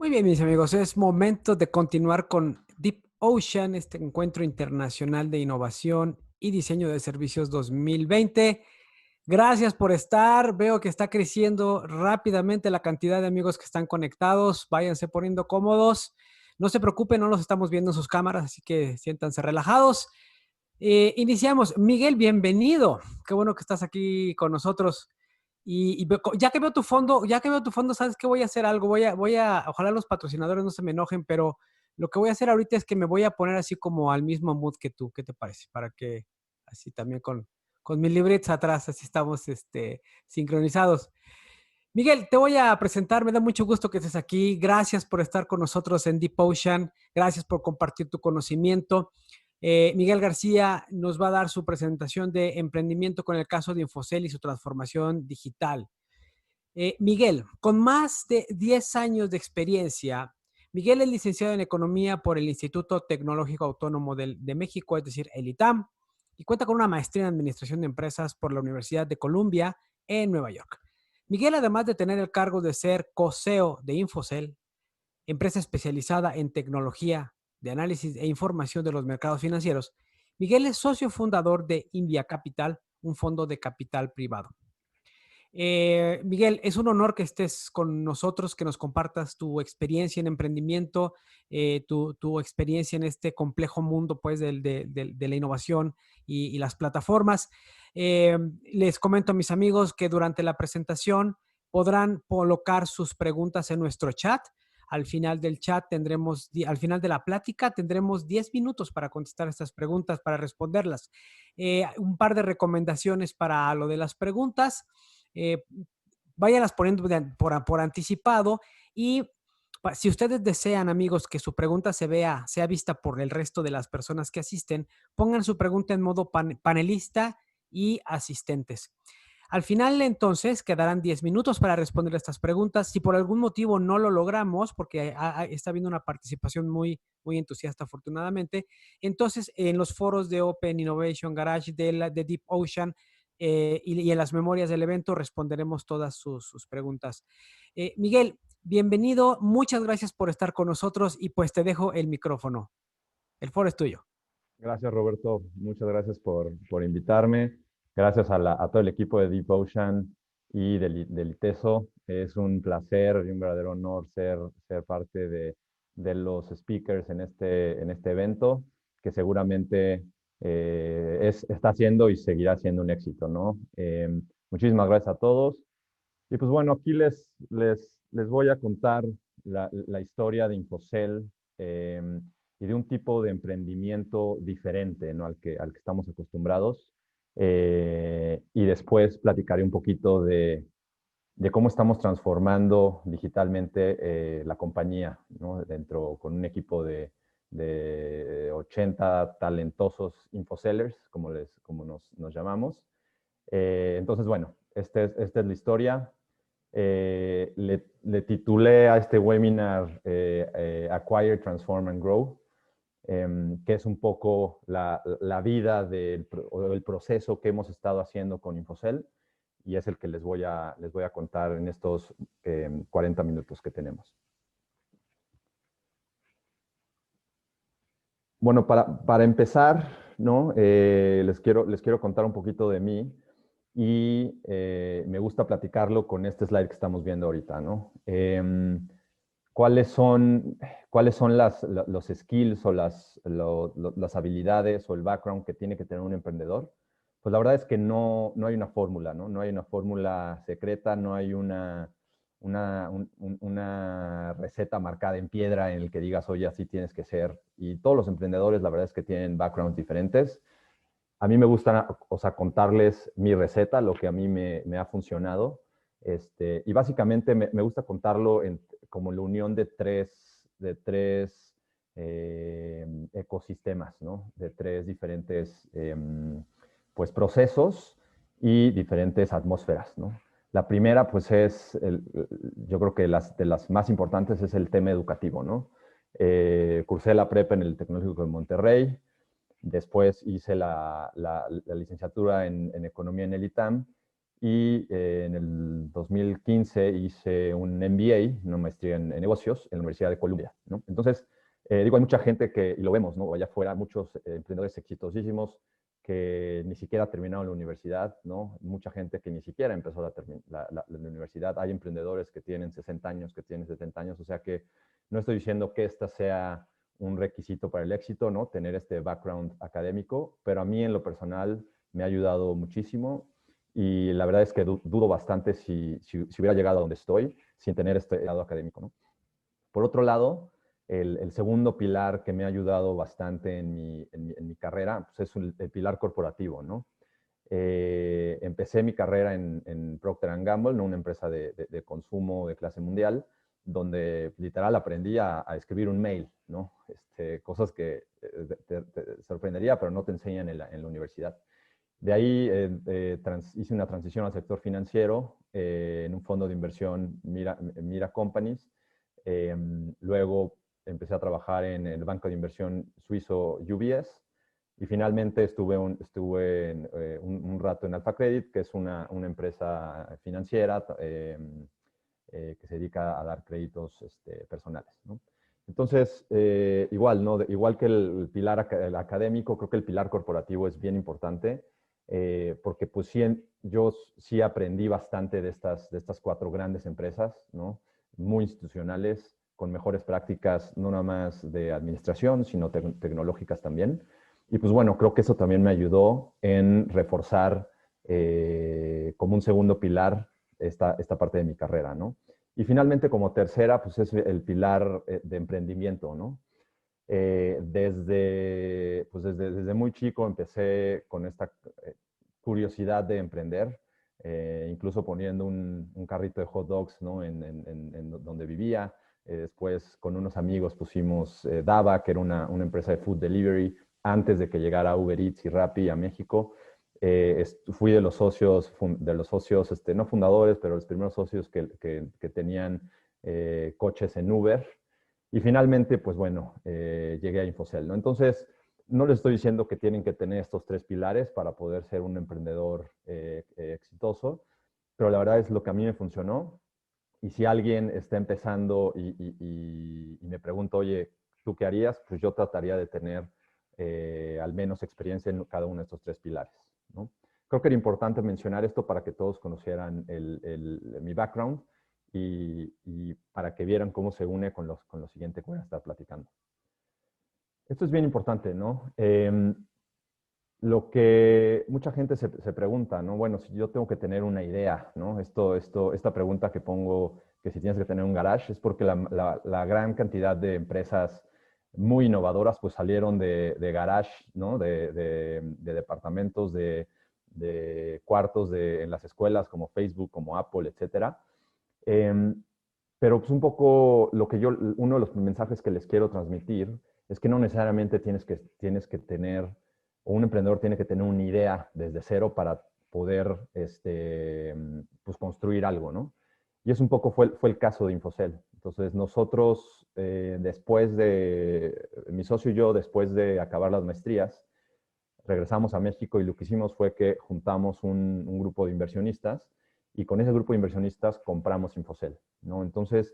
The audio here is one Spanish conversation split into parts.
Muy bien, mis amigos, es momento de continuar con Deep Ocean, este encuentro internacional de innovación y diseño de servicios 2020. Gracias por estar. Veo que está creciendo rápidamente la cantidad de amigos que están conectados. Váyanse poniendo cómodos. No se preocupen, no los estamos viendo en sus cámaras, así que siéntanse relajados. Iniciamos. Miguel, bienvenido. Qué bueno que estás aquí con nosotros. Ya que veo tu fondo, sabes que voy a hacer algo. Ojalá los patrocinadores no se me enojen, pero lo que voy a hacer ahorita es que me voy a poner así como al mismo mood que tú. ¿Qué te parece? Para que así también con mis librets atrás, así estamos sincronizados. Miguel, te voy a presentar, me da mucho gusto que estés aquí. Gracias por estar con nosotros en Deep Ocean. Gracias por compartir tu conocimiento. Miguel García nos va a dar su presentación de emprendimiento con el caso de Infocel y su transformación digital. Miguel, con más de 10 años de experiencia, Miguel es licenciado en Economía por el Instituto Tecnológico Autónomo de México, es decir, el ITAM, y cuenta con una maestría en Administración de Empresas por la Universidad de Columbia en Nueva York. Miguel, además de tener el cargo de ser co-CEO de Infocel, empresa especializada en tecnología de análisis e información de los mercados financieros, Miguel es socio fundador de Invia Capital, un fondo de capital privado. Miguel, es un honor que estés con nosotros, que nos compartas tu experiencia en emprendimiento, tu experiencia en este complejo mundo pues, de la innovación y las plataformas. Les comento a mis amigos que durante la presentación podrán colocar sus preguntas en nuestro chat. Al final del chat al final de la plática tendremos 10 minutos para contestar estas preguntas, para responderlas. Un par de recomendaciones para lo de las preguntas. Eh, Váyanlas poniendo por anticipado y si ustedes desean, amigos, que su pregunta sea vista por el resto de las personas que asisten, pongan su pregunta en modo panelista y asistentes. Al final, entonces, quedarán 10 minutos para responder estas preguntas. Si por algún motivo no lo logramos, porque está habiendo una participación muy entusiasta, afortunadamente, entonces en los foros de Open Innovation Garage de Deep Ocean y en las memorias del evento responderemos todas sus preguntas. Miguel, bienvenido. Muchas gracias por estar con nosotros y pues te dejo el micrófono. El foro es tuyo. Gracias, Roberto. Muchas gracias por invitarme. Gracias a todo el equipo de Deep Ocean y del ITESO. Es un placer y un verdadero honor ser parte de los speakers en este evento, que seguramente está siendo y seguirá siendo un éxito, ¿no? Muchísimas gracias a todos. Y pues bueno, aquí les voy a contar la historia de Infocel y de un tipo de emprendimiento diferente, ¿no? Al que estamos acostumbrados. Y después platicaré un poquito de cómo estamos transformando digitalmente la compañía, ¿no? Dentro, con un equipo de 80 talentosos infosellers, como nos llamamos. Entonces, bueno, esta es la historia. Le titulé a este webinar Acquire, Transform and Grow, que es un poco la vida o el proceso que hemos estado haciendo con Infocel, y es el que les voy a contar en estos 40 minutos que tenemos. Bueno, para empezar, ¿no? Les quiero contar un poquito de mí. Y me gusta platicarlo con este slide que estamos viendo ahorita, ¿no? ¿Cuáles son, los skills o las habilidades o el background que tiene que tener un emprendedor? Pues la verdad es que no hay una fórmula, ¿no? No hay una fórmula secreta, no hay una receta marcada en piedra en el que digas, oye, así tienes que ser. Y todos los emprendedores, la verdad es que tienen backgrounds diferentes. A mí me gusta, o sea, contarles mi receta, lo que a mí me ha funcionado. Y básicamente me gusta contarlo como la unión de tres ecosistemas, ¿no? De tres diferentes pues, procesos y diferentes atmósferas, ¿no? La primera, pues yo creo que de las más importantes es el tema educativo, ¿no? Cursé la prepa en el Tecnológico de Monterrey. Después hice la licenciatura en Economía en el ITAM y en el 2015 hice un MBA, una maestría en negocios, en la Universidad de Columbia, ¿no? Entonces, digo, hay mucha gente que, y lo vemos, ¿no? Allá afuera, muchos emprendedores exitosísimos que ni siquiera terminaron la universidad, ¿no? Mucha gente que ni siquiera empezó la universidad. Hay emprendedores que tienen 60 años, que tienen 70 años, o sea que no estoy diciendo que esta sea un requisito para el éxito, ¿no? Tener este background académico, pero a mí en lo personal me ha ayudado muchísimo y la verdad es que dudo bastante si hubiera llegado a donde estoy sin tener este lado académico, ¿no? Por otro lado, el segundo pilar que me ha ayudado bastante en mi carrera pues es el pilar corporativo, ¿no? Empecé mi carrera en Procter Gamble, ¿no? Una empresa de consumo de clase mundial, donde literal aprendí a escribir un mail, ¿no? Cosas que te sorprendería, pero no te enseñan en la universidad. De ahí hice una transición al sector financiero en un fondo de inversión Mira Companies. Luego empecé a trabajar en el banco de inversión suizo UBS y finalmente estuve un rato en Alpha Credit, que es una empresa financiera que se dedica a dar créditos personales, ¿no? Entonces, igual, ¿no? Igual que el pilar el académico, creo que el pilar corporativo es bien importante porque pues sí, yo sí aprendí bastante de estas cuatro grandes empresas, ¿no? Muy institucionales, con mejores prácticas, no nada más de administración, sino tecnológicas también. Y pues bueno, creo que eso también me ayudó en reforzar como un segundo pilar esta parte de mi carrera, ¿no? Y finalmente, como tercera, pues es el pilar de emprendimiento, ¿no? Desde muy chico empecé con esta curiosidad de emprender, incluso poniendo un carrito de hot dogs, ¿no? en donde vivía. Después con unos amigos pusimos Dava, que era una empresa de food delivery, antes de que llegara Uber Eats y Rappi a México. Fui de los socios, no fundadores, pero los primeros socios que tenían coches en Uber. Y finalmente, pues bueno, llegué a Infocel, ¿no? Entonces, no les estoy diciendo que tienen que tener estos tres pilares para poder ser un emprendedor exitoso, pero la verdad es lo que a mí me funcionó. Y si alguien está empezando y me pregunta, oye, ¿tú qué harías? Pues yo trataría de tener al menos experiencia en cada uno de estos tres pilares, ¿no? Creo que era importante mencionar esto para que todos conocieran mi background y para que vieran cómo se une con lo siguiente que voy a estar platicando. Esto es bien importante, ¿no? Lo que mucha gente se pregunta, ¿no? Bueno, si yo tengo que tener una idea, ¿no? Esta pregunta que pongo, que si tienes que tener un garage, es porque la gran cantidad de empresas muy innovadoras pues salieron de garage, ¿no? De departamentos, de cuartos en las escuelas como Facebook, como Apple, etcétera. Pero pues un poco uno de los mensajes que les quiero transmitir es que no necesariamente tienes que tener, o un emprendedor tiene que tener una idea desde cero para poder pues construir algo, ¿no? Y es un poco fue el caso de Infocel. Entonces nosotros, mi socio y yo, después de acabar las maestrías, regresamos a México y lo que hicimos fue que juntamos un grupo de inversionistas y con ese grupo de inversionistas compramos Infocel, ¿no? Entonces,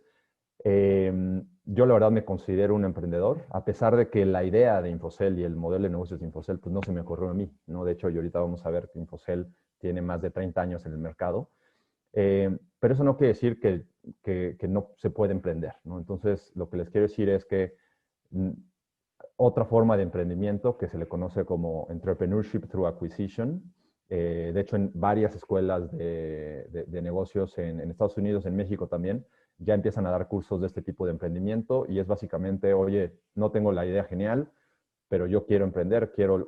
yo la verdad me considero un emprendedor, a pesar de que la idea de Infocel y el modelo de negocios de Infocel, pues no se me ocurrió a mí, ¿no? De hecho, y ahorita vamos a ver que Infocel tiene más de 30 años en el mercado, pero eso no quiere decir que no se puede emprender, ¿no? Entonces, lo que les quiero decir es que otra forma de emprendimiento que se le conoce como Entrepreneurship Through Acquisition. De hecho, en varias escuelas de negocios en Estados Unidos, en México también, ya empiezan a dar cursos de este tipo de emprendimiento y es básicamente, oye, no tengo la idea genial, pero yo quiero emprender, quiero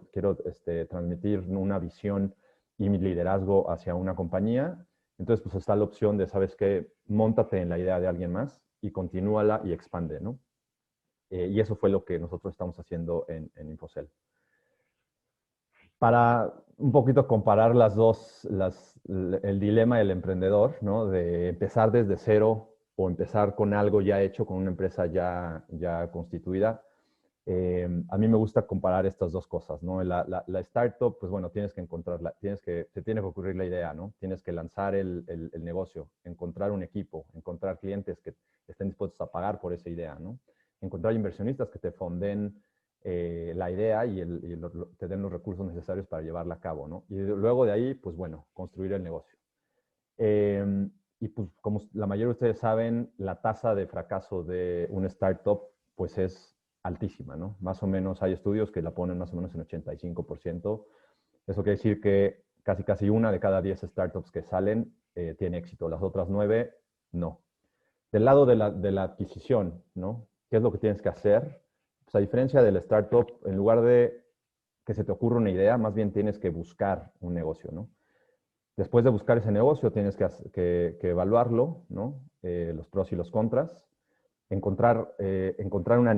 transmitir una visión y mi liderazgo hacia una compañía. Entonces, pues está la opción de, ¿sabes qué? Móntate en la idea de alguien más y continúala y expande, ¿no? Y eso fue lo que nosotros estamos haciendo en Infocel. Para un poquito comparar el dilema del emprendedor, ¿no? De empezar desde cero o empezar con algo ya hecho, con una empresa ya constituida. A mí me gusta comparar estas dos cosas, ¿no? La startup, pues bueno, tienes que encontrarla, te tiene que ocurrir la idea, ¿no? Tienes que lanzar el negocio, encontrar un equipo, encontrar clientes que estén dispuestos a pagar por esa idea, ¿no? Encontrar inversionistas que te fonden la idea y te den los recursos necesarios para llevarla a cabo, ¿no? Y luego de ahí, pues bueno, construir el negocio. Y pues como la mayoría de ustedes saben, la tasa de fracaso de una startup pues es altísima, ¿no? Más o menos hay estudios que la ponen más o menos en 85%. Eso quiere decir que casi una de cada 10 startups que salen tiene éxito, las otras 9 no. Del lado de la adquisición, ¿no? ¿Qué es lo que tienes que hacer? Pues a diferencia de la startup, en lugar de que se te ocurra una idea, más bien tienes que buscar un negocio, ¿no? Después de buscar ese negocio, tienes que evaluarlo, ¿no? Los pros y los contras. Encontrar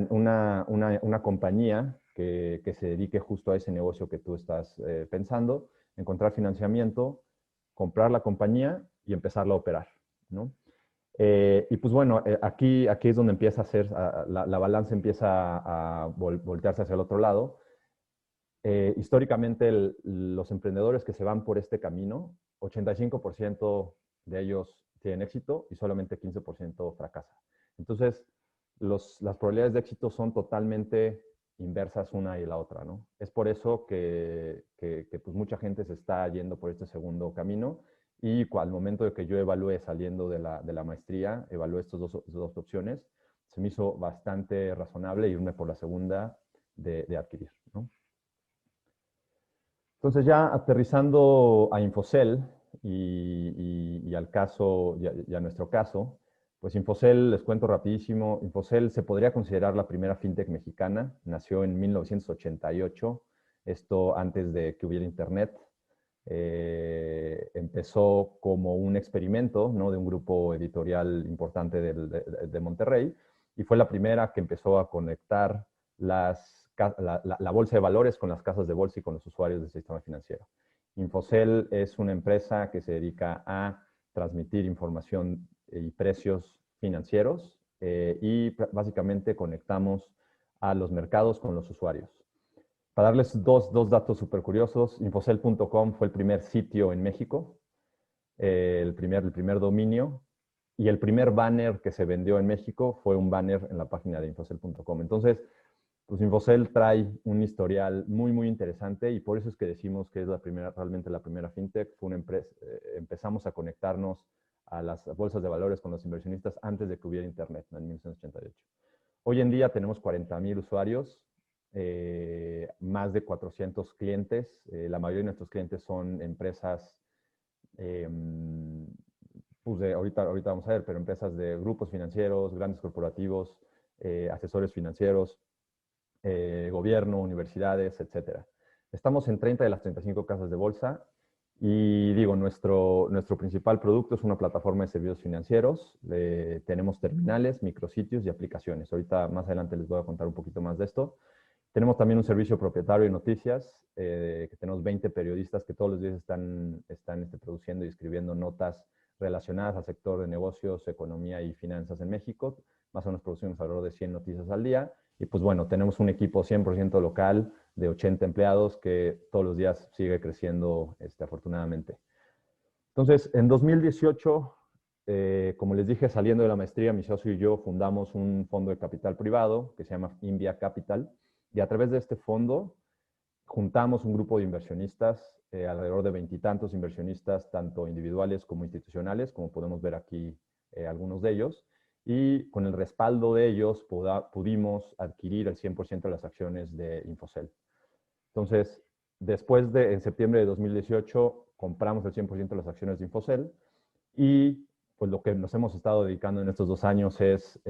una compañía que se dedique justo a ese negocio que tú estás pensando, encontrar financiamiento, comprar la compañía y empezarla a operar, ¿no? Y pues bueno, aquí es donde empieza a hacer, la balanza empieza a voltearse hacia el otro lado. Históricamente los emprendedores que se van por este camino, 85% de ellos tienen éxito y solamente 15% fracasa. Entonces, las probabilidades de éxito son totalmente inversas una y la otra, ¿no? Es por eso que pues mucha gente se está yendo por este segundo camino y al momento de que yo evalué saliendo de la maestría, evalué estas dos opciones, se me hizo bastante razonable irme por la segunda de adquirir, ¿no? Entonces ya aterrizando a Infocel y al caso, y a nuestro caso, pues Infocel, les cuento rapidísimo, Infocel se podría considerar la primera fintech mexicana, nació en 1988, esto antes de que hubiera internet. Empezó como un experimento, ¿no? De un grupo editorial importante de Monterrey y fue la primera que empezó a conectar la bolsa de valores con las casas de bolsa y con los usuarios del sistema financiero. Infocel es una empresa que se dedica a transmitir información y precios financieros y básicamente conectamos a los mercados con los usuarios. Para darles dos datos súper curiosos, infocel.com fue el primer sitio en México, el primer dominio, y el primer banner que se vendió en México fue un banner en la página de infocel.com. Entonces, pues Infocel trae un historial muy interesante y por eso es que decimos que es realmente la primera fintech. Fue una empresa, empezamos a conectarnos a las bolsas de valores con los inversionistas antes de que hubiera internet, en 1988. Hoy en día tenemos 40,000 usuarios, más de 400 clientes. La mayoría de nuestros clientes son empresas, pues ahorita vamos a ver, pero empresas de grupos financieros, grandes corporativos, asesores financieros, gobierno, universidades, etcétera. Estamos en 30 de las 35 casas de bolsa y digo, nuestro principal producto es una plataforma de servicios financieros. Tenemos terminales, micrositios y aplicaciones. Ahorita más adelante les voy a contar un poquito más de esto. Tenemos también un servicio propietario de noticias, que tenemos 20 periodistas que todos los días están produciendo y escribiendo notas relacionadas al sector de negocios, economía y finanzas en México. Más o menos producimos alrededor de 100 noticias al día. Y pues bueno, tenemos un equipo 100% local de 80 empleados que todos los días sigue creciendo afortunadamente. Entonces, en 2018, como les dije, saliendo de la maestría, mi socio y yo fundamos un fondo de capital privado que se llama Invia Capital. Y a través de este fondo juntamos un grupo de inversionistas, alrededor de 20 y tantos inversionistas, tanto individuales como institucionales, como podemos ver aquí algunos de ellos. Y con el respaldo de ellos pudimos adquirir el 100% de las acciones de Infocel. Entonces, en septiembre de 2018, compramos el 100% de las acciones de Infocel y pues lo que nos hemos estado dedicando en estos 2 años es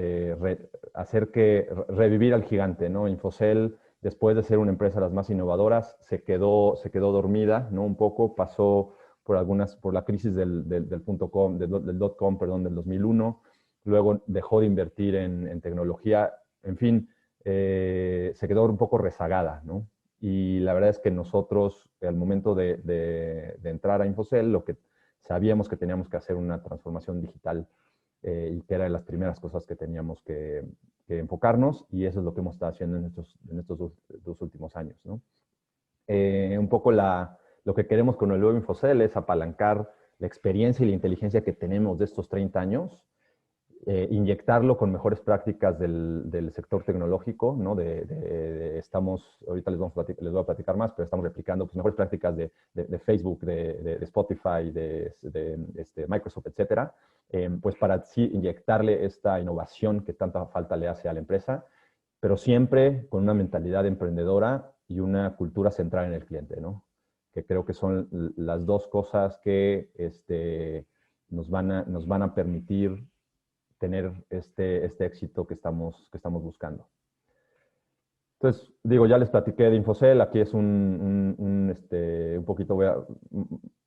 revivir al gigante, ¿no? Infocel, después de ser una empresa de las más innovadoras, se quedó dormida, ¿no? Un poco, pasó por la crisis del dot-com, perdón, del 2001, luego dejó de invertir en tecnología, en fin, se quedó un poco rezagada, ¿no? Y la verdad es que nosotros, al momento de entrar a Infocel, lo que sabíamos que teníamos que hacer una transformación digital y que era de las primeras cosas que teníamos que que enfocarnos y eso es lo que hemos estado haciendo en estos dos últimos años, ¿no? Un poco lo que queremos con el nuevo Infocel es apalancar la experiencia y la inteligencia que tenemos de estos 30 años, inyectarlo con mejores prácticas del sector tecnológico, ¿no? Ahorita les voy a platicar más, pero estamos replicando pues, mejores prácticas de Facebook, de Spotify, de Microsoft, etcétera, pues para sí inyectarle esta innovación que tanta falta le hace a la empresa, pero siempre con una mentalidad emprendedora y una cultura centrada en el cliente, ¿no? Que creo que son las dos cosas que nos van a permitir tener este éxito que estamos buscando. Entonces, digo, ya les platiqué de Infocel, aquí es un poquito,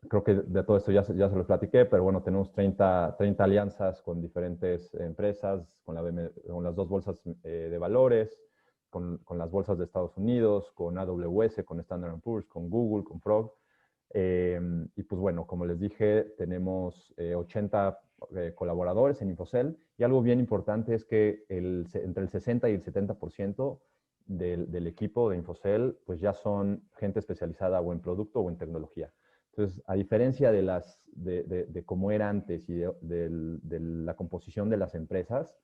creo que de todo esto ya se los platiqué, pero bueno, tenemos 30 alianzas con diferentes empresas, con las dos bolsas de valores, con las bolsas de Estados Unidos, con AWS, con Standard & Poor's, con Google, con Frog. Y pues bueno, como les dije, tenemos 80 colaboradores en Infocel y algo bien importante es que entre el 60 y el 70% del equipo de Infocel pues ya son gente especializada o en producto o en tecnología. Entonces, a diferencia de cómo era antes y de la composición de las empresas,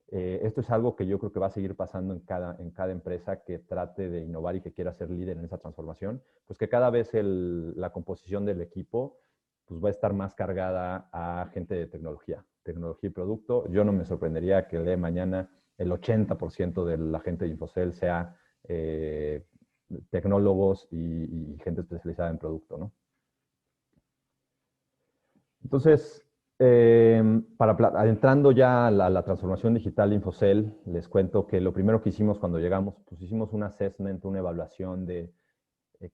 esto es algo que yo creo que va a seguir pasando en cada empresa que trate de innovar y que quiera ser líder en esa transformación, pues que cada vez la composición del equipo pues va a estar más cargada a gente de tecnología y producto. Yo no me sorprendería que de mañana el 80% de la gente de Infocel sea tecnólogos y gente especializada en producto, ¿no? Entonces, adentrando ya a la transformación digital de Infocel, les cuento que lo primero que hicimos cuando llegamos, pues hicimos un assessment, una evaluación de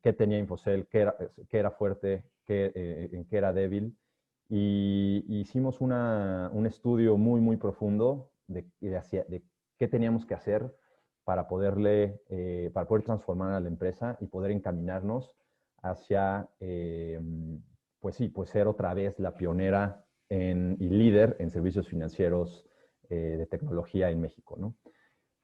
qué tenía Infocel, qué era fuerte, en qué era débil, y hicimos un estudio muy, muy profundo de qué teníamos que hacer para poder transformar a la empresa y poder encaminarnos hacia, pues sí, pues ser otra vez la pionera y líder en servicios financieros de tecnología en México, ¿no?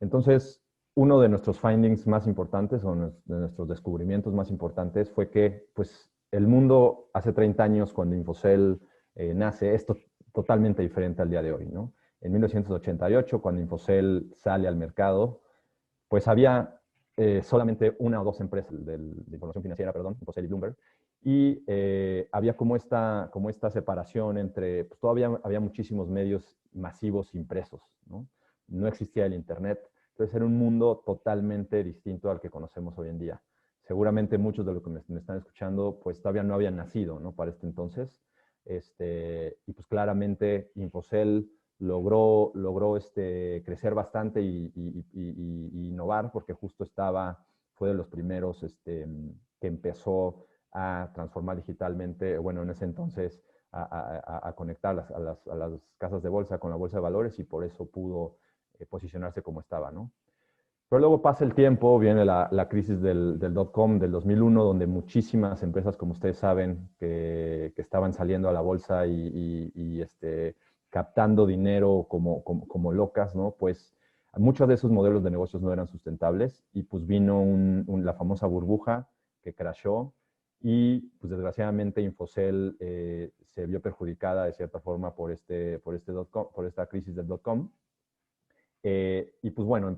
Entonces, uno de nuestros findings más importantes o de nuestros descubrimientos más importantes fue que pues, el mundo hace 30 años, cuando Infocel nace, es totalmente diferente al día de hoy, ¿no? En 1988, cuando Infocel sale al mercado, pues había solamente una o dos empresas de información financiera, perdón, Infocel y Bloomberg, y había como esta separación entre, pues todavía había muchísimos medios masivos impresos, ¿no? No existía el Internet, entonces era un mundo totalmente distinto al que conocemos hoy en día. Seguramente muchos de los que me están escuchando, pues todavía no habían nacido, ¿no? Para este entonces. Y pues claramente Infocel logró crecer bastante y innovar porque justo fue de los primeros que empezó a transformar digitalmente, bueno, en ese entonces a conectar a las casas de bolsa con la bolsa de valores y por eso pudo posicionarse como estaba, ¿no? Pero luego pasa el tiempo, viene la crisis del dot-com del 2001, donde muchísimas empresas, como ustedes saben, que estaban saliendo a la bolsa y captando dinero como locas, ¿no? Pues muchos de esos modelos de negocios no eran sustentables y pues vino la famosa burbuja que crashó y pues desgraciadamente Infocel se vio perjudicada de cierta forma por esta crisis del dot-com. Y pues bueno,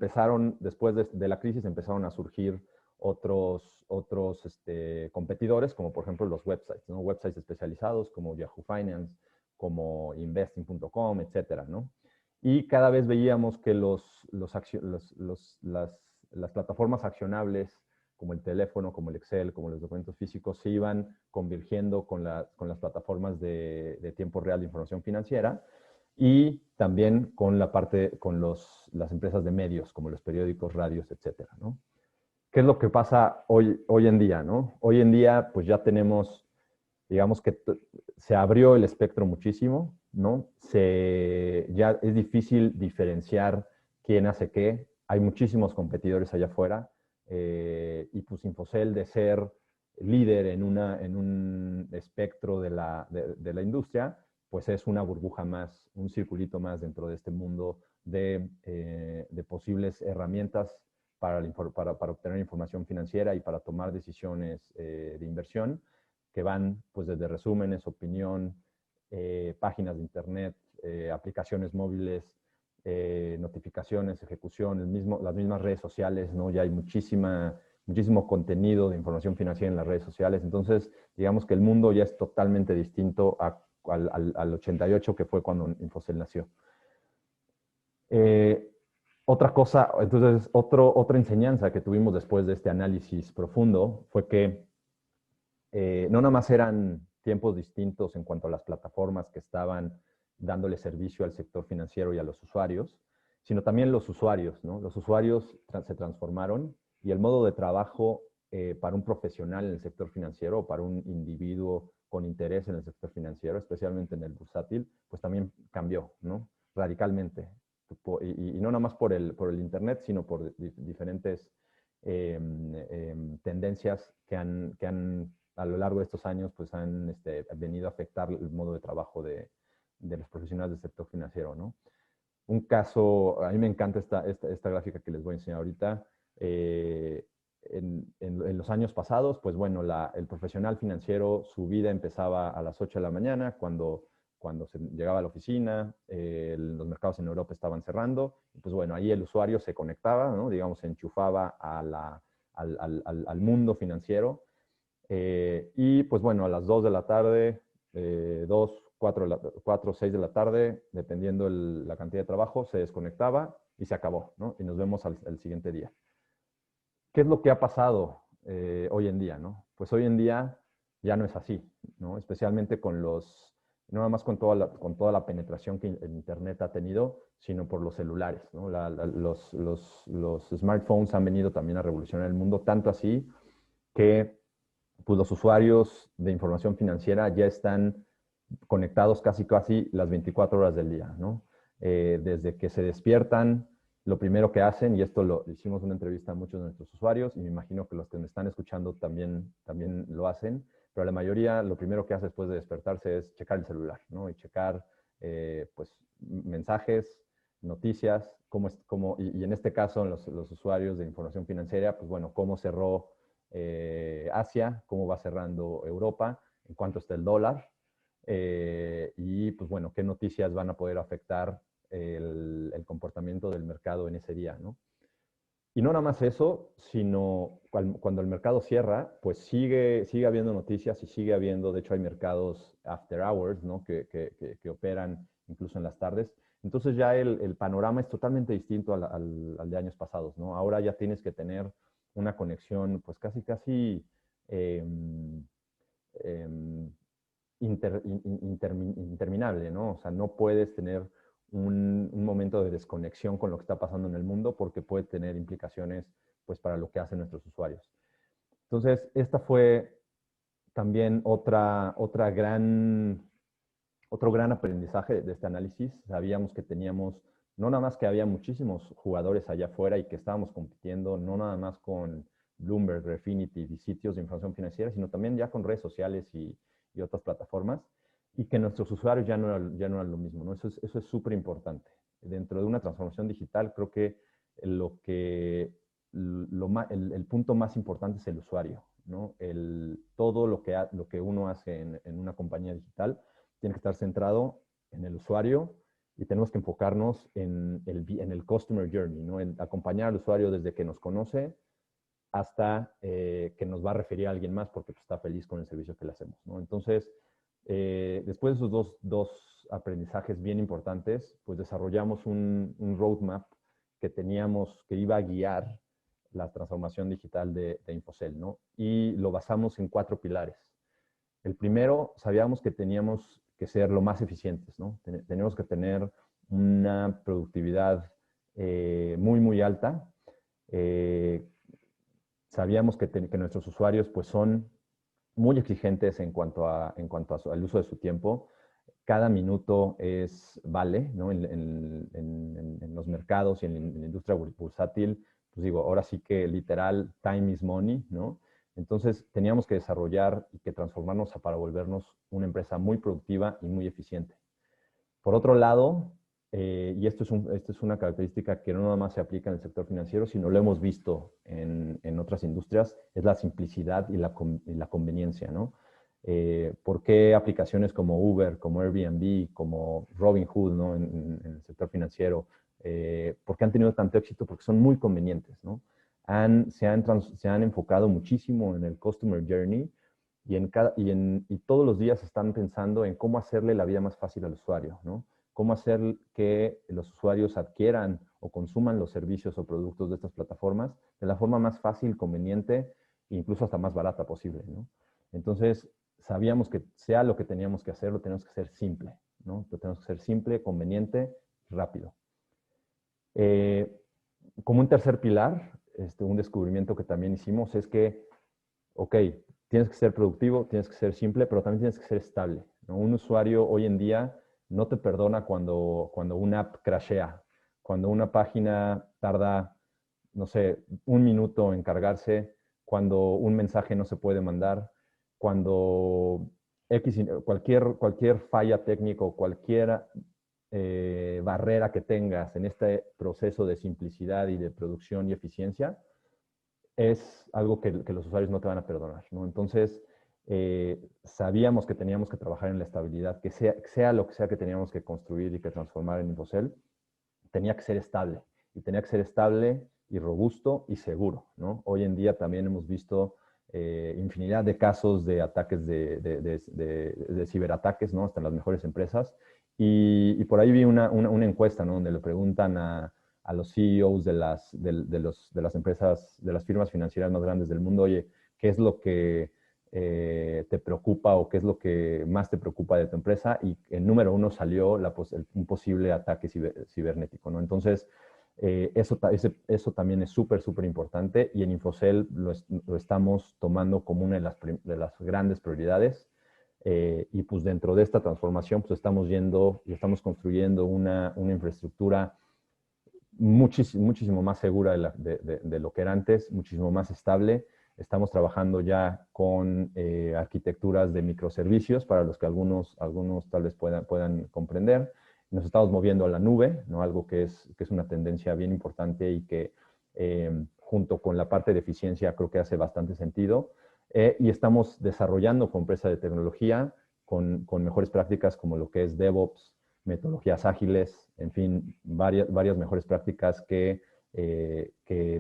después de la crisis, empezaron a surgir otros competidores, como por ejemplo los websites, ¿no? Websites especializados como Yahoo Finance, como investing.com, etcétera, ¿no? Y cada vez veíamos que las plataformas accionables, como el teléfono, como el Excel, como los documentos físicos, se iban convirtiendo con las plataformas de tiempo real de información financiera y también con las empresas de medios, como los periódicos, radios, etcétera, ¿no? ¿Qué es lo que pasa hoy en día, no? Hoy en día, pues ya tenemos, digamos que se abrió el espectro muchísimo, ¿no? Ya es difícil diferenciar quién hace qué. Hay muchísimos competidores allá afuera y pues Infocel, de ser líder en un espectro de la industria, pues es una burbuja más, un circulito más dentro de este mundo de posibles herramientas para obtener información financiera y para tomar decisiones de inversión, que van pues desde resúmenes, opinión, páginas de internet, aplicaciones móviles, notificaciones, ejecución, las mismas redes sociales, ¿no? Ya hay muchísimo contenido de información financiera en las redes sociales. Entonces, digamos que el mundo ya es totalmente distinto al 88, que fue cuando Infocel nació. Otra cosa, entonces, otra enseñanza que tuvimos después de este análisis profundo fue que no nada más eran tiempos distintos en cuanto a las plataformas que estaban dándole servicio al sector financiero y a los usuarios, sino también los usuarios, ¿no? Los usuarios se transformaron y el modo de trabajo para un profesional en el sector financiero o para un individuo con interés en el sector financiero, especialmente en el bursátil, pues también cambió, ¿no? Radicalmente. Y no nada más por el Internet, sino por diferentes tendencias que han a lo largo de estos años pues han venido a afectar el modo de trabajo de los profesionales del sector financiero, ¿no? Un caso, a mí me encanta esta gráfica que les voy a enseñar ahorita. En los años pasados, pues bueno, el profesional financiero, su vida empezaba a las 8 de la mañana, cuando se llegaba a la oficina, los mercados en Europa estaban cerrando, y pues bueno, ahí el usuario se conectaba, ¿no? Digamos, se enchufaba al mundo financiero, y pues bueno, a las 2 de la tarde, 2, 4, 6 de la tarde, dependiendo la cantidad de trabajo, se desconectaba y se acabó, ¿no? Y nos vemos al siguiente día. ¿Qué es lo que ha pasado hoy en día, ¿no? Pues hoy en día ya no es así, ¿no? Especialmente no nada más con toda la penetración que el Internet ha tenido, sino por los celulares, ¿no? Los smartphones han venido también a revolucionar el mundo, tanto así que pues los usuarios de información financiera ya están conectados casi las 24 horas del día, ¿no? Desde que se despiertan, lo primero que hacen, y esto lo hicimos una entrevista a muchos de nuestros usuarios, y me imagino que los que me están escuchando también lo hacen, pero la mayoría lo primero que hace después de despertarse es checar el celular, ¿no? Y checar pues mensajes, noticias, y en este caso los usuarios de información financiera, pues bueno, cómo cerró Asia, cómo va cerrando Europa, en cuánto está el dólar, y pues bueno, qué noticias van a poder afectar el comportamiento del mercado en ese día, ¿no? Y no nada más eso, sino cuando el mercado cierra, pues sigue habiendo noticias y sigue habiendo, de hecho hay mercados after hours, ¿no? que operan incluso en las tardes. Entonces ya el panorama es totalmente distinto al de años pasados, ¿no? Ahora ya tienes que tener una conexión pues casi interminable, ¿no? O sea, no puedes tener un momento de desconexión con lo que está pasando en el mundo porque puede tener implicaciones pues para lo que hacen nuestros usuarios. Entonces, esta fue también otro gran aprendizaje de este análisis. Sabíamos que teníamos, no nada más que había muchísimos jugadores allá afuera y que estábamos compitiendo, no nada más con Bloomberg, Refinitiv y sitios de información financiera, sino también ya con redes sociales y otras plataformas, y que nuestros usuarios ya no eran lo mismo, ¿no? Eso es súper importante. Dentro de una transformación digital, creo que el punto más importante es el usuario, ¿no? Todo lo que uno hace en una compañía digital tiene que estar centrado en el usuario, y tenemos que enfocarnos en el customer journey, ¿no? En acompañar al usuario desde que nos conoce hasta que nos va a referir a alguien más porque pues, está feliz con el servicio que le hacemos, ¿no? Entonces, después de esos dos aprendizajes bien importantes, pues desarrollamos un roadmap que iba a guiar la transformación digital de Infocel, ¿no? Y lo basamos en 4 pilares. El primero, sabíamos que teníamos que ser lo más eficientes, ¿no? Teníamos que tener una productividad muy alta. Sabíamos que nuestros usuarios pues, son muy exigentes en cuanto al uso de su tiempo. Cada minuto vale, ¿no? En los mercados y en la industria bursátil, pues digo, ahora sí que literal, time is money, ¿no? Entonces teníamos que desarrollar y que transformarnos para volvernos una empresa muy productiva y muy eficiente. Por otro lado, y esto es una característica que no nada más se aplica en el sector financiero, sino lo hemos visto en otras industrias, es la simplicidad y la conveniencia, ¿no? ¿Por qué aplicaciones como Uber, como Airbnb, como Robinhood, ¿no? En el sector financiero, ¿por qué han tenido tanto éxito? Porque son muy convenientes, ¿no? Se han enfocado muchísimo en el Customer Journey y todos los días están pensando en cómo hacerle la vida más fácil al usuario, ¿no? Cómo hacer que los usuarios adquieran o consuman los servicios o productos de estas plataformas de la forma más fácil, conveniente e incluso hasta más barata posible, ¿no? Entonces, sabíamos que sea lo que teníamos que hacer, lo tenemos que hacer simple, ¿no? Lo tenemos que hacer simple, conveniente, rápido. Eh, Como un tercer pilar, un descubrimiento que también hicimos es que, ok, tienes que ser productivo, tienes que ser simple, pero también tienes que ser estable, ¿no? Un usuario hoy en día no te perdona cuando una app crashea, cuando una página tarda, no sé, un minuto en cargarse, cuando un mensaje no se puede mandar, cuando cualquier falla técnico, cualquier barrera que tengas en este proceso de simplicidad y de producción y eficiencia, es algo que los usuarios no te van a perdonar, ¿no? Entonces, sabíamos que teníamos que trabajar en la estabilidad, que sea lo que sea que teníamos que construir y que transformar en Infocel, tenía que ser estable. Y tenía que ser estable y robusto y seguro, ¿no? Hoy en día también hemos visto infinidad de casos de ataques, de ciberataques, ¿no? Hasta en las mejores empresas. Y por ahí vi una encuesta, ¿no? Donde le preguntan a los CEOs de las empresas, de las firmas financieras más grandes del mundo, oye, ¿qué es lo que te preocupa o qué es lo que más te preocupa de tu empresa? Y el número uno salió un posible ataque cibernético, ¿no? Entonces, eso también es súper, súper importante y en Infocel lo estamos tomando como una de las grandes prioridades. Y pues dentro de esta transformación, pues estamos yendo y estamos construyendo una infraestructura muchísimo más segura de lo que era antes, muchísimo más estable. Estamos trabajando ya con arquitecturas de microservicios para los que algunos tal vez puedan comprender. Nos estamos moviendo a la nube, ¿no? Algo que es una tendencia bien importante y que junto con la parte de eficiencia creo que hace bastante sentido. Y estamos desarrollando con empresas de tecnología con mejores prácticas como lo que es DevOps, metodologías ágiles, en fin, varias mejores prácticas que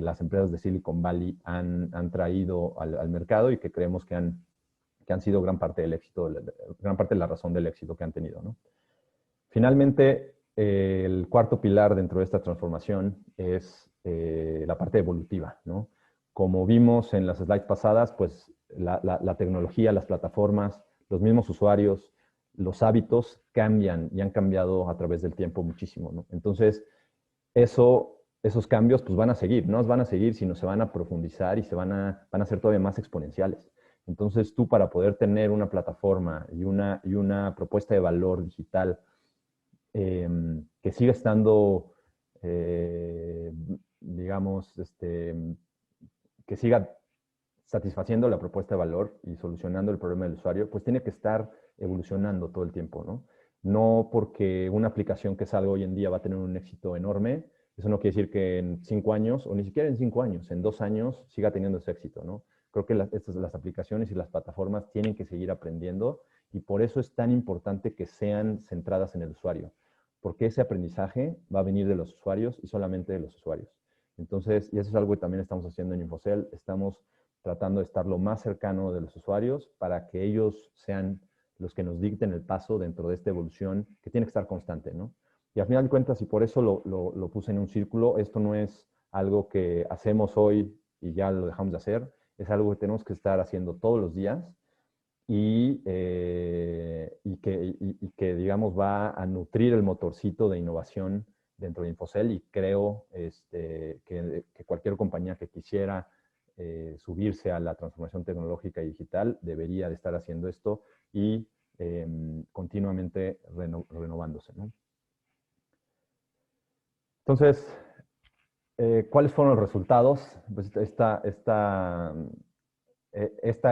las empresas de Silicon Valley han traído al mercado y que creemos que han sido gran parte del éxito, gran parte de la razón del éxito que han tenido, ¿no? Finalmente, el cuarto pilar dentro de esta transformación es la parte evolutiva, ¿no? Como vimos en las slides pasadas, pues la tecnología, las plataformas, los mismos usuarios, los hábitos cambian y han cambiado a través del tiempo muchísimo, ¿no? Entonces, esos cambios pues van a seguir, no van a seguir, sino se van a profundizar y van a ser todavía más exponenciales. Entonces, tú para poder tener una plataforma y una propuesta de valor digital que siga estando, digamos, que siga satisfaciendo la propuesta de valor y solucionando el problema del usuario, pues tiene que estar evolucionando todo el tiempo, ¿no? No porque una aplicación que salga hoy en día va a tener un éxito enorme, eso no quiere decir que en 5 años, o ni siquiera en 5 años, en 2 años siga teniendo ese éxito, ¿no? Creo que las aplicaciones y las plataformas tienen que seguir aprendiendo y por eso es tan importante que sean centradas en el usuario, porque ese aprendizaje va a venir de los usuarios y solamente de los usuarios. Entonces, y eso es algo que también estamos haciendo en Infocel, estamos tratando de estar lo más cercano de los usuarios para que ellos sean los que nos dicten el paso dentro de esta evolución que tiene que estar constante, ¿no? Y al final de cuentas, y por eso lo puse en un círculo, esto no es algo que hacemos hoy y ya lo dejamos de hacer, es algo que tenemos que estar haciendo todos los días y que, digamos, va a nutrir el motorcito de innovación dentro de Infocel y creo que cualquier compañía que quisiera subirse a la transformación tecnológica y digital debería de estar haciendo esto y continuamente renovándose, ¿no? Entonces, ¿cuáles fueron los resultados? Pues esta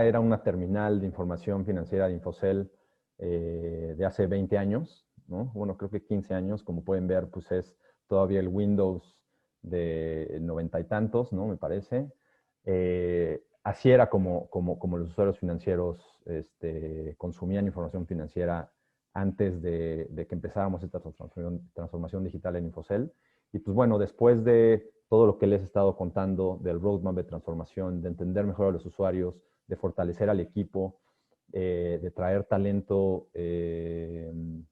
era una terminal de información financiera de Infocel de hace 20 años. ¿no? Bueno, creo que 15 años, como pueden ver, pues es todavía el Windows de 90 y tantos, ¿no? Me parece. Así era como los usuarios financieros consumían información financiera antes de que empezáramos esta transformación digital en Infocel. Y pues bueno, después de todo lo que les he estado contando del roadmap de transformación, de entender mejor a los usuarios, de fortalecer al equipo, de traer talento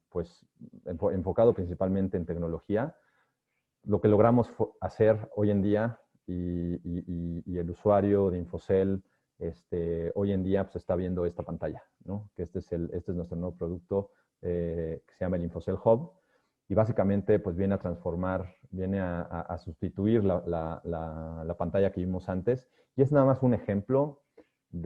pues enfocado principalmente en tecnología, lo que logramos hacer hoy en día y el usuario de Infocel hoy en día pues, está viendo esta pantalla, ¿no? Que este es nuestro nuevo producto que se llama el Infocel Hub y básicamente pues viene a transformar, viene a sustituir la pantalla que vimos antes y es nada más un ejemplo pues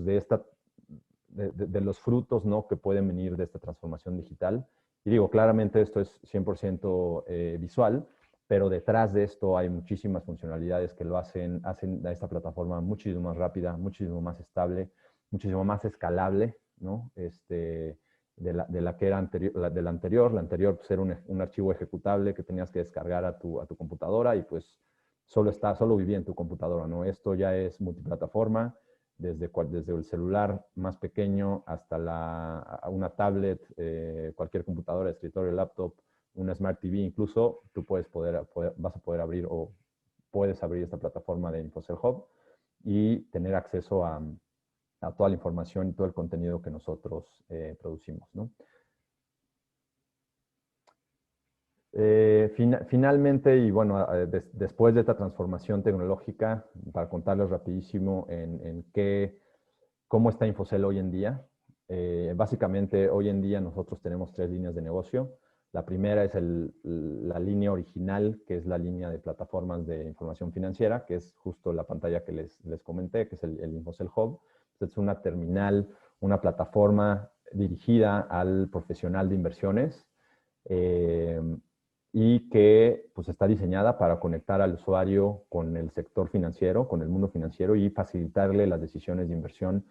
de los frutos, ¿no? Que pueden venir de esta transformación digital. Y digo, claramente esto es 100% visual, pero detrás de esto hay muchísimas funcionalidades que lo hacen a esta plataforma muchísimo más rápida, muchísimo más estable, muchísimo más escalable, ¿no? De la que era la anterior. La anterior pues, era un archivo ejecutable que tenías que descargar a tu computadora y pues solo vivía en tu computadora, ¿no? Esto ya es multiplataforma, desde el celular más pequeño hasta una tablet, cualquier computadora, escritorio, laptop, una Smart TV, incluso tú vas a poder abrir o puedes abrir esta plataforma de Infocel Hub y tener acceso a toda la información y todo el contenido que nosotros producimos, ¿no? Finalmente, y bueno, después de esta transformación tecnológica, para contarles rapidísimo cómo está Infocel hoy en día. Básicamente, hoy en día nosotros tenemos 3 líneas de negocio. La primera es la línea original, que es la línea de plataformas de información financiera, que es justo la pantalla que les comenté, que es el Infocel Hub. Es una terminal, una plataforma dirigida al profesional de inversiones y que pues, está diseñada para conectar al usuario con el sector financiero, con el mundo financiero y facilitarle las decisiones de inversión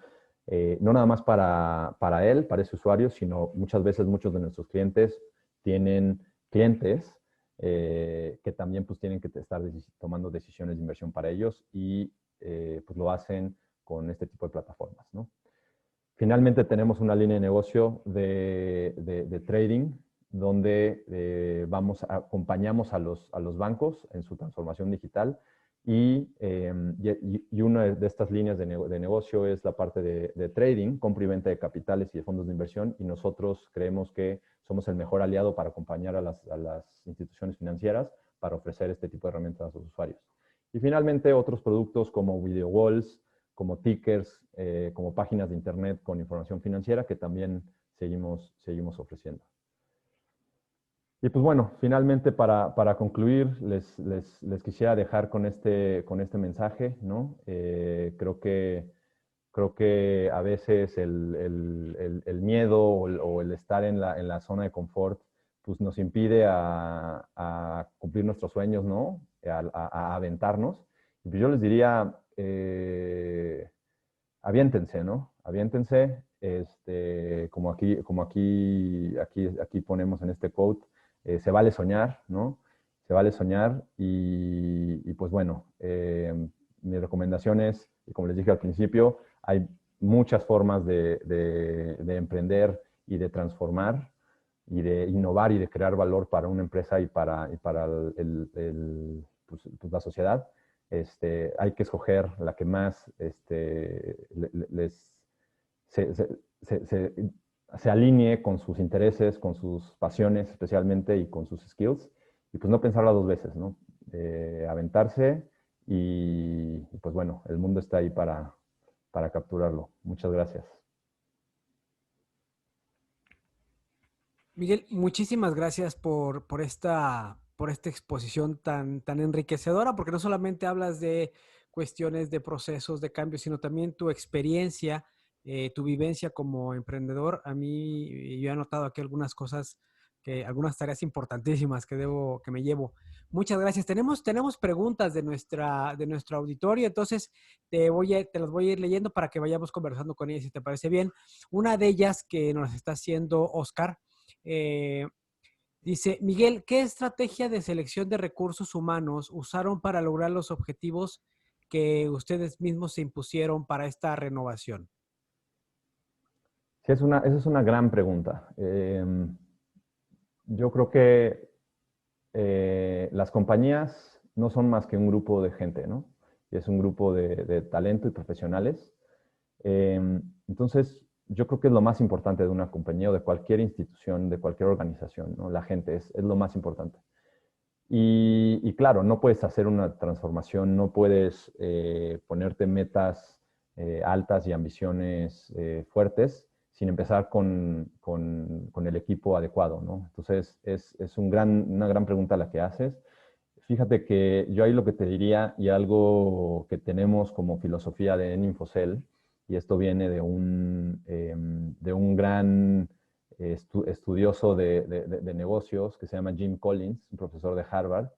no nada más para él, para ese usuario, sino muchas veces muchos de nuestros clientes tienen clientes que también pues tienen que estar tomando decisiones de inversión para ellos y pues lo hacen con este tipo de plataformas, ¿no? Finalmente tenemos una línea de negocio de trading donde acompañamos a los bancos en su transformación digital y una de estas líneas de negocio es la parte de trading, compra y venta de capitales y de fondos de inversión y nosotros creemos que somos el mejor aliado para acompañar a las instituciones financieras para ofrecer este tipo de herramientas a sus usuarios. Y finalmente otros productos como video walls, como tickers, como páginas de internet con información financiera que también seguimos ofreciendo. Y pues bueno, finalmente para concluir, les quisiera dejar con este mensaje, ¿no? Creo que a veces el miedo o el estar en la zona de confort pues nos impide a cumplir nuestros sueños, ¿no? A aventarnos. Y pues yo les diría, aviéntense, ¿no? Aviéntense, aquí ponemos en este quote, se vale soñar, ¿no? Se vale soñar y pues bueno, mi recomendación es, y como les dije al principio, hay muchas formas de emprender y de transformar y de innovar y de crear valor para una empresa y para pues la sociedad. Hay que escoger la que más se, se, se, se alinee con sus intereses, con sus pasiones especialmente y con sus skills. Y pues no pensarla 2 veces, ¿no? Aventarse y pues bueno, el mundo está ahí para capturarlo. Muchas gracias. Miguel, muchísimas gracias por esta exposición tan enriquecedora, porque no solamente hablas de cuestiones de procesos de cambio, sino también tu experiencia, tu vivencia como emprendedor. A mí, yo he anotado aquí algunas cosas, algunas tareas importantísimas que me llevo. Muchas gracias. Tenemos preguntas de nuestro auditorio, entonces te las voy a ir leyendo para que vayamos conversando con ellas, si te parece bien. Una de ellas que nos está haciendo Oscar, eh, dice, Miguel, ¿qué estrategia de selección de recursos humanos usaron para lograr los objetivos que ustedes mismos se impusieron para esta renovación? Sí, esa es una gran pregunta. Yo creo que las compañías no son más que un grupo de gente, ¿no? Y es un grupo de talento y profesionales. Entonces, yo creo que es lo más importante de una compañía o de cualquier institución, de cualquier organización, ¿no? La gente es lo más importante. Y claro, no puedes hacer una transformación, no puedes ponerte metas altas y ambiciones fuertes sin empezar con el equipo adecuado, ¿no? Entonces, es una gran pregunta la que haces. Fíjate que yo ahí lo que te diría, y algo que tenemos como filosofía de Infocel, y esto viene de un gran estudioso de negocios que se llama Jim Collins, un profesor de Harvard,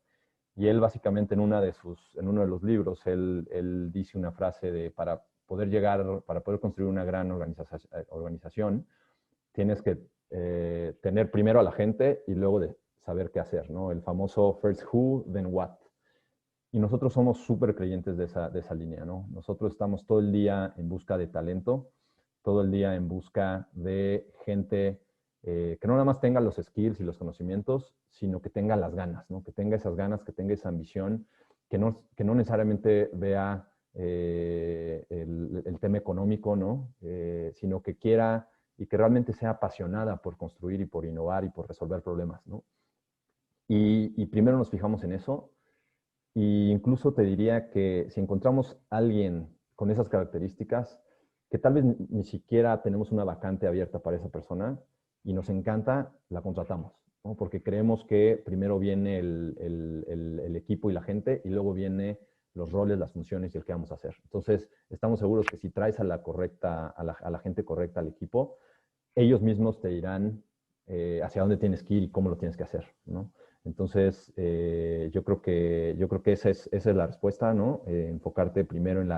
y él básicamente en uno de los libros, él dice una frase de para poder construir una gran organización, tienes que tener primero a la gente y luego de saber qué hacer, ¿no? El famoso first who, then what. Y nosotros somos súper creyentes de esa línea, ¿no? Nosotros estamos todo el día en busca de talento, todo el día en busca de gente que no nada más tenga los skills y los conocimientos, sino que tenga las ganas, ¿no? Que tenga esas ganas, que tenga esa ambición, que no necesariamente vea el tema económico, ¿no? Sino que quiera y que realmente sea apasionada por construir y por innovar y por resolver problemas, ¿no? Y primero nos fijamos en eso. Y incluso te diría que si encontramos a alguien con esas características, que tal vez ni siquiera tenemos una vacante abierta para esa persona y nos encanta, la contratamos, ¿no? Porque creemos que primero viene el equipo y la gente y luego viene los roles, las funciones y el que vamos a hacer. Entonces, estamos seguros que si traes a la gente correcta al equipo, ellos mismos te dirán hacia dónde tienes que ir y cómo lo tienes que hacer, ¿no? Entonces, yo creo que esa es la respuesta, ¿no? Enfocarte primero en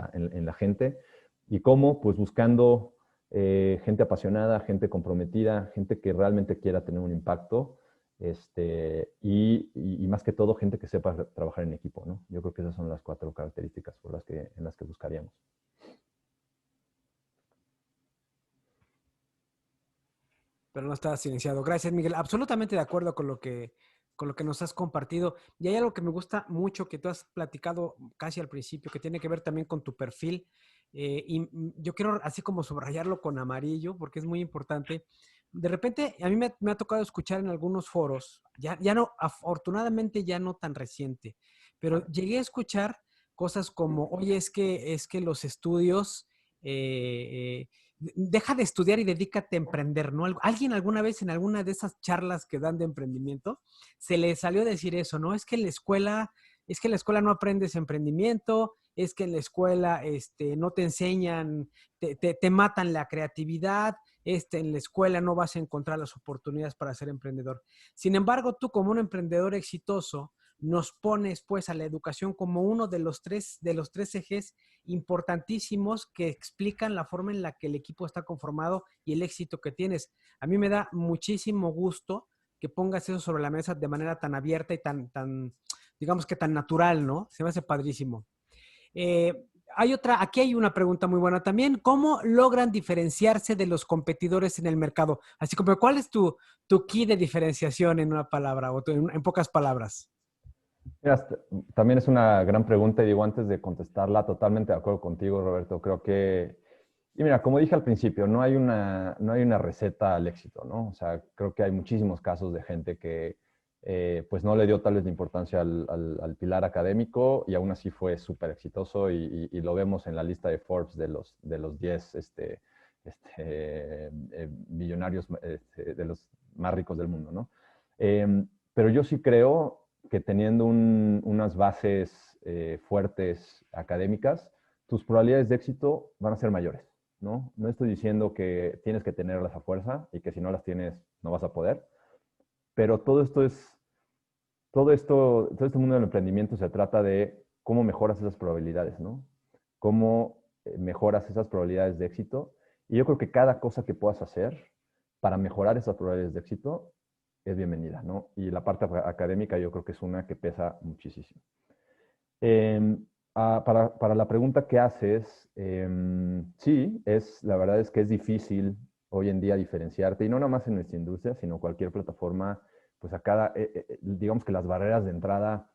la gente. ¿Y cómo? Pues buscando gente apasionada, gente comprometida, gente que realmente quiera tener un impacto, y más que todo, gente que sepa trabajar en equipo, ¿no? Yo creo que esas son las 4 características en las que buscaríamos. Pero no estás iniciado. Gracias, Miguel. Absolutamente de acuerdo con lo que nos has compartido. Y hay algo que me gusta mucho que tú has platicado casi al principio, que tiene que ver también con tu perfil. Yo quiero así como subrayarlo con amarillo, porque es muy importante. De repente, a mí me ha tocado escuchar en algunos foros, ya no, afortunadamente ya no tan reciente, pero llegué a escuchar cosas como, oye, es que los estudios deja de estudiar y dedícate a emprender, ¿no? Alguien alguna vez en alguna de esas charlas que dan de emprendimiento se le salió a decir eso, ¿no? Es que en la escuela no aprendes emprendimiento, es que en la escuela no te enseñan, te matan la creatividad, en la escuela no vas a encontrar las oportunidades para ser emprendedor. Sin embargo, tú como un emprendedor exitoso, nos pones pues a la educación como uno de los tres ejes importantísimos que explican la forma en la que el equipo está conformado y el éxito que tienes. A mí me da muchísimo gusto que pongas eso sobre la mesa de manera tan abierta y digamos que tan natural, ¿no? Se me hace padrísimo. Aquí hay una pregunta muy buena también. ¿Cómo logran diferenciarse de los competidores en el mercado? Así como, ¿cuál es tu key de diferenciación en una palabra o en pocas palabras? Mira, también es una gran pregunta y digo, antes de contestarla, totalmente de acuerdo contigo, Roberto. Creo que, y mira, como dije al principio, no hay una receta al éxito, ¿no? O sea, creo que hay muchísimos casos de gente que pues no le dio tal vez la importancia al pilar académico y aún así fue súper exitoso y lo vemos en la lista de Forbes de los 10 millonarios, de los más ricos del mundo, ¿no? Pero yo sí creo que teniendo unas bases fuertes académicas, tus probabilidades de éxito van a ser mayores, ¿no? No estoy diciendo que tienes que tenerlas a fuerza y que si no las tienes no vas a poder, pero todo esto es todo este mundo del emprendimiento se trata de cómo mejoras esas probabilidades, ¿no? Cómo mejoras esas probabilidades de éxito. Y yo creo que cada cosa que puedas hacer para mejorar esas probabilidades de éxito es bienvenida, ¿no? Y la parte académica yo creo que es una que pesa muchísimo. Eh, para la pregunta que haces, sí, la verdad es que es difícil hoy en día diferenciarte, y no nada más en nuestra industria, sino cualquier plataforma, pues digamos que las barreras de entrada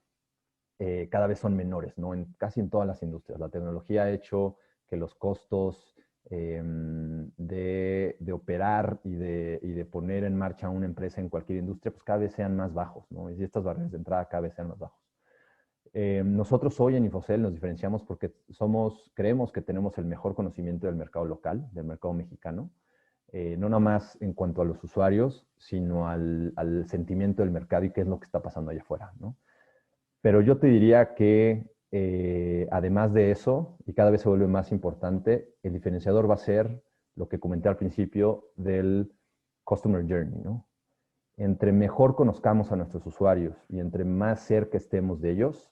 cada vez son menores, ¿no? Casi en todas las industrias. La tecnología ha hecho que los costos de operar y de poner en marcha una empresa en cualquier industria, pues cada vez sean más bajos, ¿no? Y estas barreras de entrada cada vez sean más bajos. Nosotros hoy en Infocel nos diferenciamos porque creemos que tenemos el mejor conocimiento del mercado local, del mercado mexicano, no nada más en cuanto a los usuarios, sino al sentimiento del mercado y qué es lo que está pasando allá afuera, ¿no? Pero yo te diría que además de eso, y cada vez se vuelve más importante, el diferenciador va a ser lo que comenté al principio del Customer Journey, ¿no? Entre mejor conozcamos a nuestros usuarios y entre más cerca estemos de ellos,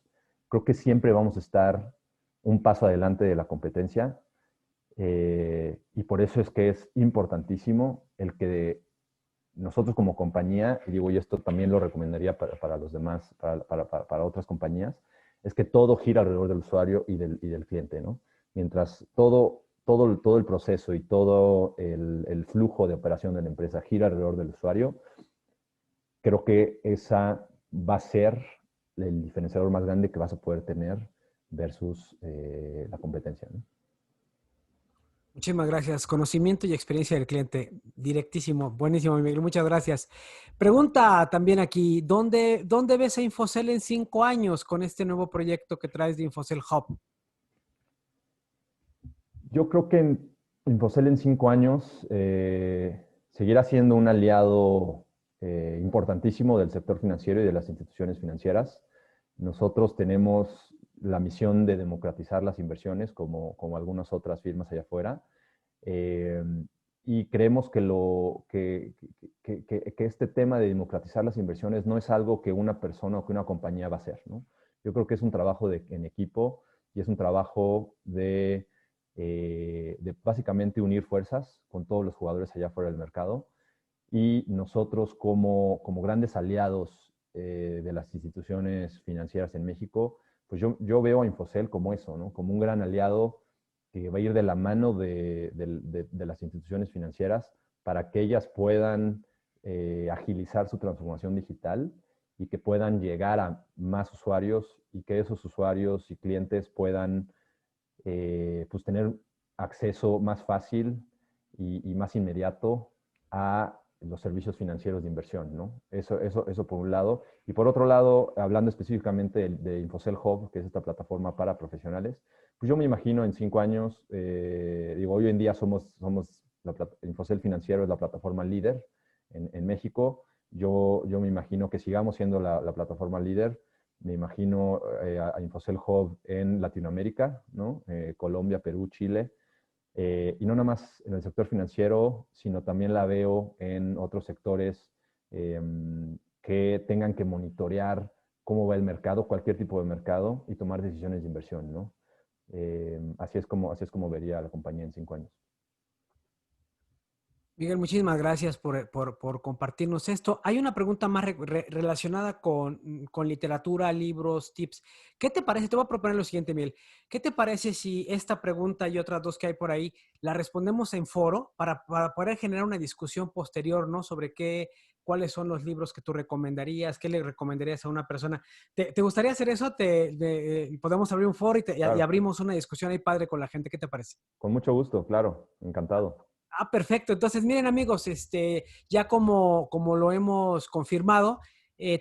creo que siempre vamos a estar un paso adelante de la competencia. Y por eso es que es importantísimo el que nosotros como compañía, y digo, y esto también lo recomendaría para los demás, para otras compañías, es que todo gira alrededor del usuario y del cliente, ¿no? Mientras todo el proceso y todo el flujo de operación de la empresa gira alrededor del usuario, creo que esa va a ser el diferenciador más grande que vas a poder tener versus la competencia, ¿no? Muchísimas gracias. Conocimiento y experiencia del cliente. Directísimo. Buenísimo, Miguel. Muchas gracias. Pregunta también aquí, ¿dónde ves a Infocel en 5 años con este nuevo proyecto que traes de Infocel Hub? Yo creo que Infocel en 5 años seguirá siendo un aliado importantísimo del sector financiero y de las instituciones financieras. Nosotros tenemos la misión de democratizar las inversiones como algunas otras firmas allá afuera. Eh, y creemos que este tema de democratizar las inversiones no es algo que una persona o que una compañía va a hacer, ¿no? Yo creo que es un trabajo en equipo y es un trabajo de básicamente unir fuerzas con todos los jugadores allá afuera del mercado. Y nosotros como grandes aliados de las instituciones financieras en México, pues yo veo a Infocel como eso, ¿no? Como un gran aliado que va a ir de la mano de las instituciones financieras para que ellas puedan agilizar su transformación digital y que puedan llegar a más usuarios y que esos usuarios y clientes puedan pues tener acceso más fácil y más inmediato a los servicios financieros de inversión, ¿no? Eso por un lado. Y por otro lado, hablando específicamente de Infocel Hub, que es esta plataforma para profesionales, pues yo me imagino en 5 años, digo, hoy en día Infocel Financiero es la plataforma líder en México. Yo me imagino que sigamos siendo la plataforma líder. Me imagino a Infocel Hub en Latinoamérica, ¿no? Colombia, Perú, Chile. Y no nada más en el sector financiero, sino también la veo en otros sectores eh, que tengan que monitorear cómo va el mercado, cualquier tipo de mercado, y tomar decisiones de inversión, ¿no? Así es como vería a la compañía en 5 años. Miguel, muchísimas gracias por compartirnos esto. Hay una pregunta más relacionada con literatura, libros, tips. ¿Qué te parece? Te voy a proponer lo siguiente, Miguel. ¿Qué te parece si esta pregunta y otras dos que hay por ahí la respondemos en foro para poder generar una discusión posterior, ¿no? Sobre cuáles son los libros que tú recomendarías, qué le recomendarías a una persona. ¿Te gustaría hacer eso? Podemos abrir un foro y Claro, abrimos una discusión ahí padre con la gente. ¿Qué te parece? con mucho gusto, claro, encantado. Perfecto. Entonces, miren amigos, ya como lo hemos confirmado,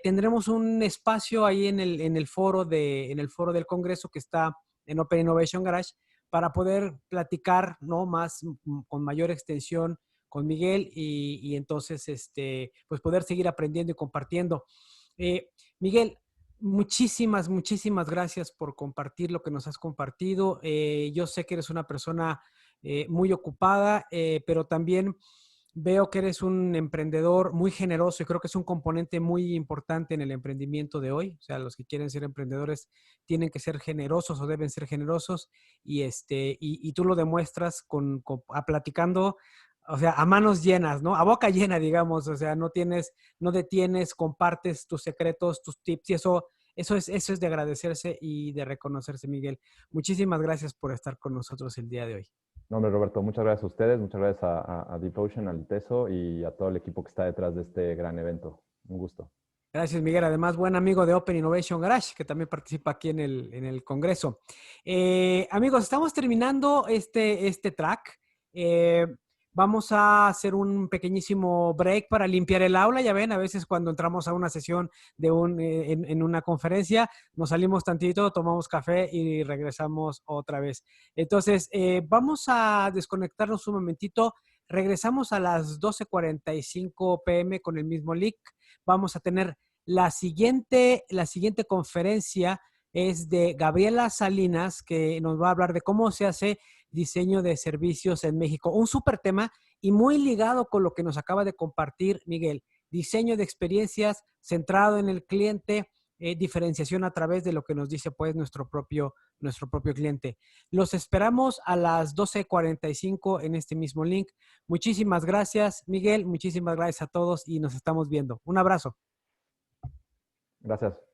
tendremos un espacio ahí en el foro del Congreso que está en Open Innovation Garage para poder platicar, ¿no? Con mayor extensión con Miguel y entonces, pues poder seguir aprendiendo y compartiendo. Miguel, muchísimas gracias por compartir lo que nos has compartido. Yo sé que eres una persona muy ocupada, pero también Veo que eres un emprendedor muy generoso y creo que es un componente muy importante en el emprendimiento de hoy. O sea, los que quieren ser emprendedores tienen que ser generosos o deben ser generosos y tú lo demuestras platicando, o sea, a manos llenas, ¿no? A boca llena, digamos. O sea, no detienes, compartes tus secretos, tus tips y eso es de agradecerse y de reconocerse, Miguel. Muchísimas gracias por estar con nosotros el día de hoy. No, hombre, Roberto, muchas gracias a ustedes, muchas gracias a DeepOcean, al ITESO y a todo el equipo que está detrás de este gran evento. Un gusto. Gracias, Miguel. Además, buen amigo de Open Innovation Garage, que también participa aquí en el Congreso. Amigos, estamos terminando este track. Eh, Vamos a hacer un pequeñísimo break para limpiar el aula. Ya ven, a veces cuando entramos a una sesión en una conferencia, nos salimos tantito, tomamos café y regresamos otra vez. Entonces, vamos a desconectarnos un momentito. Regresamos a las 12:45 p.m. con el mismo link. Vamos a tener la siguiente conferencia es de Gabriela Salinas, que nos va a hablar de cómo se hace diseño de servicios en México. Un súper tema y muy ligado con lo que nos acaba de compartir Miguel. Diseño de experiencias centrado en el cliente, diferenciación a través de lo que nos dice pues nuestro propio cliente. Los esperamos a las 12:45 en este mismo link. Muchísimas gracias, Miguel. Muchísimas gracias a todos y nos estamos viendo. Un abrazo. Gracias.